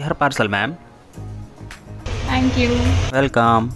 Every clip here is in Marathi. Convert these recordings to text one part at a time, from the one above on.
Your parcel, ma'am. Thank you. Welcome.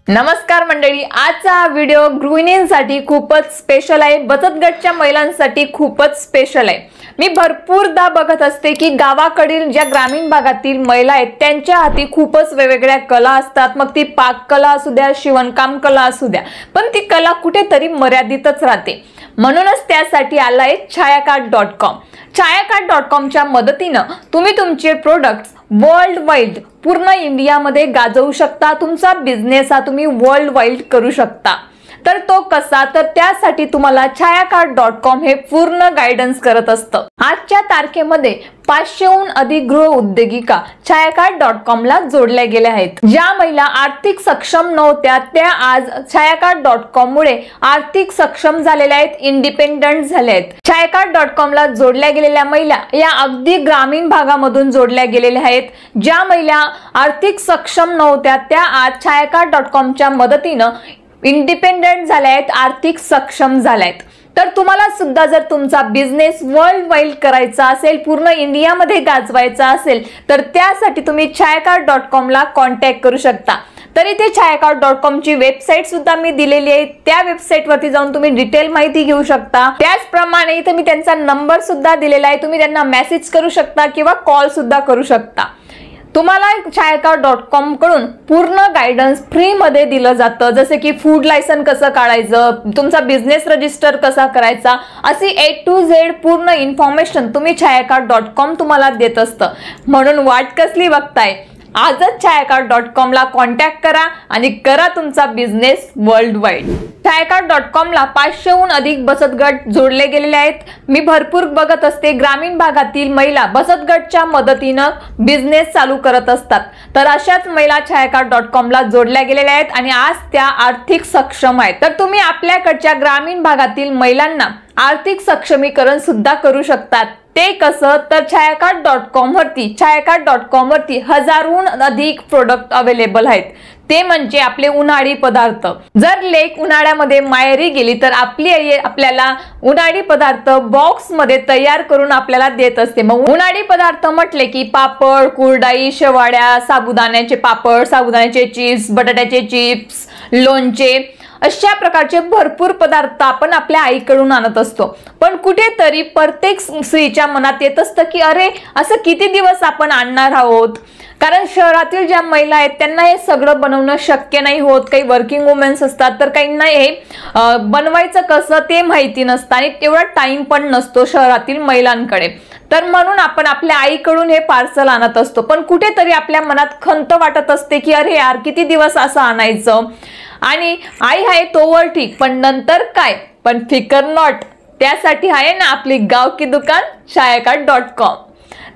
नमस्कार मंडळी, आजचा हा व्हिडिओ गृहिणींसाठी खूपच स्पेशल आहे. बचत गटच्या महिलांसाठी खूपच स्पेशल आहे. मी भरपूरदा बघत असते की गावाकडील ज्या ग्रामीण भागातील महिला आहेत त्यांच्या हाती खूपच वेगवेगळ्या कला असतात. मग ती पाककला असू द्या, शिवणकाम कला असू द्या, पण ती कला कुठेतरी मर्यादितच राहते. म्हणूनच त्यासाठी आलाय छायाकार्ट.com. छायाकार्ट.comच्या मदतीनं तुम्ही तुमचे प्रोडक्ट्स वर्ल्ड वाईड पूर्ण इंडियामध्ये गाजवू शकता. तुमचा बिझनेस हा तुम्ही वर्ल्ड वाईड करू शकता. तर तो कसा, तर त्यासाठी तुम्हाला छायाकार्ट.com हे पूर्ण गायडन्स करत असतं. आजच्या तारखेमध्ये 500हून अधिक गृह उद्योगिका छायाकार्ट.com ला जोडल्या गेल्या आहेत. ज्या महिला आर्थिक सक्षम नव्हत्या त्या आज छायाकार्ट.com मुळे आर्थिक सक्षम झालेल्या आहेत, इंडिपेंडंट झाल्या आहेत. छायाकार्ट.com ला जोडल्या गेलेल्या महिला या अगदी ग्रामीण भागामधून जोडल्या गेलेल्या आहेत. ज्या महिला आर्थिक सक्षम नव्हत्या त्या आज छायाकार्ट.comच्या मदतीनं इंडिपेंडंट झाल्या आहेत, आर्थिक सक्षम झाल्या आहेत. तर तुम्हाला सुद्धा जर तुमचा बिझनेस वर्ल्ड वाईड करायचा असेल, पूर्ण इंडियामध्ये गाजवायचा असेल, तर त्यासाठी तुम्ही छायाकार्ट.com ला कॉन्टॅक्ट करू शकता. तर इथे छायाकार्ट.com ची वेबसाईट सुद्धा मी दिलेली आहे. त्या वेबसाईट वरती जाऊन तुम्ही डिटेल माहिती घेऊ शकता. त्याचप्रमाणे इथे मी त्यांचा नंबर सुद्धा दिलेला आहे. तुम्ही त्यांना मेसेज करू शकता किंवा कॉल सुद्धा करू शकता. तुम्हाला छायाकार्ट.com कडून पूर्ण गायडन्स फ्री मध्ये दिलं जातं. जसे की फूड लायसन कसं काढायचं, तुमचा बिझनेस रजिस्टर कसा करायचा, अशी A to Z पूर्ण इन्फॉर्मेशन तुम्ही छायाकार्ट.com तुम्हाला देत असतं. म्हणून वाट कसली बघताय, आजच छायाकार्ट.com ला कॉन्टॅक्ट करा आणि करा तुमचा बिझनेस वर्ल्ड वाईड. छायाकार्ट.com ला 500हून अधिक बचत गट जोडले गेलेले आहेत. मी भरपूर बघत असते ग्रामीण भागातील महिला बचत गटच्या मदतीनं बिझनेस चालू करत असतात. तर अशाच महिला छायाकार्ट.com ला जोडल्या गेलेल्या आहेत आणि आज त्या आर्थिक सक्षम आहेत. तर तुम्ही आपल्याकडच्या ग्रामीण भागातील महिलांना आर्थिक सक्षमीकरण सुद्धा करू शकतात. ते कसं, तर छायाकार्ट.com वरती हजारोहून अधिक प्रोडक्ट अवेलेबल आहेत. ते म्हणजे आपले उन्हाळी पदार्थ. जर लेक उन्हाळ्यामध्ये माहेरी गेली तर आपली आई आपल्याला उन्हाळी पदार्थ बॉक्स मध्ये तयार करून आपल्याला देत असते. मग उन्हाळी पदार्थ म्हटले की पापड, कुरडई, शेवाळ्या, साबुदाण्याचे पापड, साबुदाण्याचे चिप्स, बटाट्याचे चिप्स, लोणचे, अशा प्रकारचे भरपूर पदार्थ आपण आपल्या आईकडून आणत असतो. पण कुठेतरी प्रत्येक स्त्रीच्या मनात येत असतं की अरे असं किती दिवस आपण आणणार आहोत. कारण शहरातील ज्या महिला आहेत त्यांना हे सगळं बनवणं शक्य नाही होत. काही वर्किंग वुमेन्स असतात तर काहींना हे बनवायचं कसं ते माहिती नसतं आणि तेवढा टाइम पण नसतो शहरातील महिलांकडे. तर म्हणून आपण आपल्या आईकडून हे पार्सल आणत असतो. पण कुठेतरी आपल्या मनात खंत वाटत असते की अरे यार किती दिवस असं आणायचं, आणि आई आहे तोवर ठीक, पण नंतर काय, पण फिकर नॉट. त्यासाठी आहे ना आपली गाव की दुकान छायाकार्ट.com.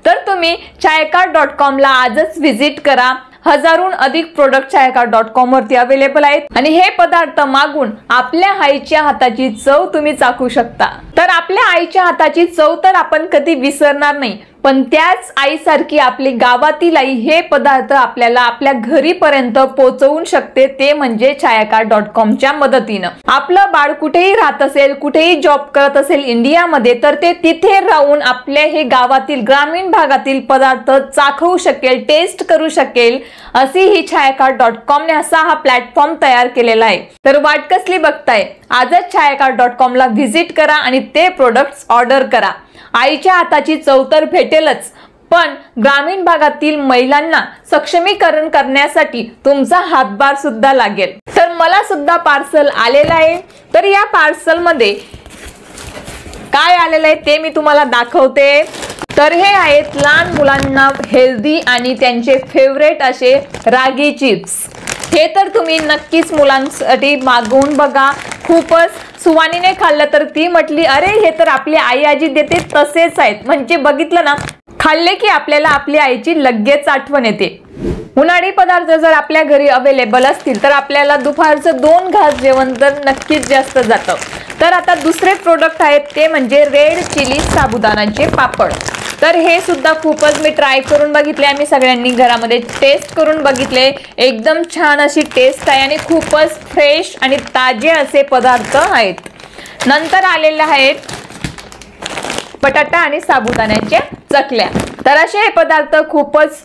तर तुम्ही छायाकार्ट.com ला आजच व्हिजिट करा. हजारोहून अधिक प्रोडक्ट छायाकार्ट.com वरती अवेलेबल आहेत आणि हे पदार्थ मागून आपल्या आईच्या हाताची चव तुम्ही चाखू शकता. तर आपल्या आईच्या हाताची चव तर आपण कधी विसरणार नाही, पण त्याच आईसारखी आपली गावातील आई हे पदार्थ आपल्याला आपल्या घरीपर्यंत पोहोचवू शकते. ते म्हणजे छायाकार्ट.comच्या मदतीनं. आपलं बाळ कुठेही राहत असेल, कुठेही जॉब करत असेल इंडियामध्ये, तर ते तिथे राहून आपल्या हे गावातील ग्रामीण भागातील पदार्थ चाखवू शकेल, टेस्ट करू शकेल, अशी ही छायाकार्ट.com ने असा हा प्लॅटफॉर्म तयार केलेला आहे. तर वाट कसली बघताय, आजच छायाकार्ट.com ला व्हिजिट करा आणि ते प्रोडक्ट्स ऑर्डर करा. आईच्या हाताची चव तर भेटेलच, पण ग्रामीण भागातील महिलांना सक्षमीकरण करण्यासाठी तुमचा हातभार सुद्धा लागेल. तर मला सुद्धा पार्सल आलेलं आहे. तर या पार्सल मध्ये काय आलेलं आहे ते मी तुम्हाला दाखवते. तर हे आहेत लहान मुलांना हेल्दी आणि त्यांचे फेवरेट असे रागी चिप्स. हे तर तुम्ही नक्कीच मुलांसाठी मागवून बघा. खूपच सुवानीने खाल्लं तर ती म्हटली अरे हे तर आपली आई आजी देते तसेच आहेत. म्हणजे बघितलं ना, खाल्ले की आपल्याला आपली आईची लगेच आठवण येते. उन्हाळी पदार्थ जर आपल्या घरी अवेलेबल असतील तर आपल्याला दुपारचं 2 घास जेवण तर नक्कीच जास्त जातं। तर आता दुसरे प्रोडक्ट आहेत ते म्हणजे रेड चिली साबुदाण्याचे पापड। तर हे सुद्धा खूपच मी ट्राय करून बघितले, आम्ही सगळ्यांनी घरामध्ये टेस्ट करून बघितले, एकदम छान अशी टेस्ट आहे आणि खूपच फ्रेश आणि ताजे असे पदार्थ आहेत। नंतर आलेले आहेत बटाटा आणि साबुदाण्याच्या चकल्या। तर असे हे पदार्थ खूपच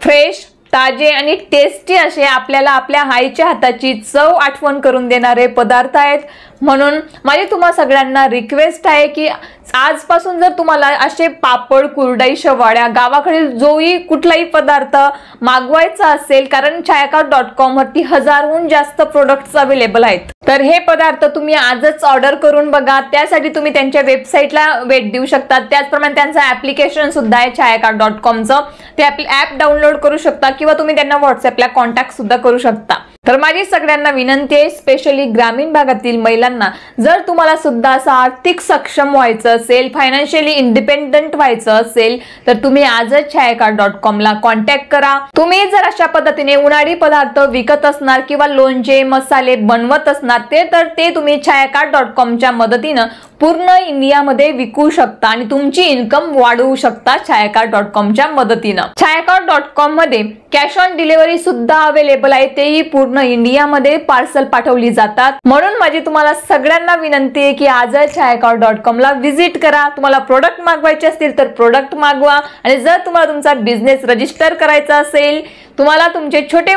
फ्रेश, ताजे आणि टेस्टी असे आपल्याला आपल्या आईच्या हाताची चव आठवण करून देणारे पदार्थ आहेत। म्हणून माझी तुम्हा सगळ्यांना रिक्वेस्ट आहे की आजपासून जर तुम्हाला असे पापड, कुरडई, शेवाळ्या, गावाकडील जोही कुठलाही पदार्थ मागवायचा असेल, कारण छायाकार.com वरती 1000हून जास्त प्रोडक्ट्स अवेलेबल आहेत, तर हे पदार्थ तुम्ही आजच ऑर्डर करून बघा। त्यासाठी तुम्ही त्यांच्या वेबसाईटला भेट देऊ शकता, त्याचप्रमाणे त्यांचं ॲप्लिकेशन सुद्धा आहे छायाकार.comचं, ते ॲप डाउनलोड करू शकता किंवा तुम्ही त्यांना व्हॉट्सअपला कॉन्टॅक्ट सुद्धा करू शकता। तर माझी सगळ्यांना विनंती आहे, स्पेशली ग्रामीण भागातील महिलांना, जर तुम्हाला सुद्धा असं आर्थिक सक्षम व्हायचं असेल, फायनान्शियली इंडिपेंडंट व्हायचं असेल, तर तुम्ही आजच छायाकार.com ला कॉन्टॅक्ट करा। तुम्ही जर अशा पद्धतीने उन्हाळी पदार्थ विकत असणार किंवा लोणचे, मसाले बनवत असणार तर ते तुम्ही छायाकार.comच्या मदतीनं पूर्ण इंडियामध्ये विकू शकता आणि तुमची इन्कम वाढवू शकता छायाकार.comच्या मदतीनं। छायाकार.com मध्ये कॅश ऑन डिलिव्हरी सुद्धा अवेलेबल आहे, तेही पूर्ण इंडियामध्ये पार्सल पाठवली जातात। म्हणून माझी तुम्हाला सगळ्यांना विनंती आहे की आजच छायाकार.com ला व्हिजिट करा। तुम्हाला प्रोडक्ट मागवायचे असतील तर प्रोडक्ट मागवा, आणि जर तुम्हाला तुमचा बिझनेस रजिस्टर करायचा असेल, तुम्हाला तुमचे छोटे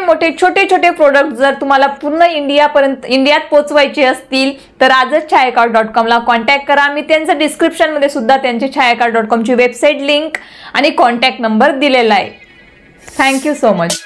प्रोडक्ट जर तुम्हाला पूर्ण इंडियात पोहोचवायचे असतील तर आजच छायाकार.com ला कॉन्टॅक्ट करा। मी त्यांच्या डिस्क्रिप्शन मध्ये सुद्धा त्यांची छायाकार.com ची वेबसाईट लिंक आणि कॉन्टॅक्ट नंबर दिलेला आहे। Thank you so much.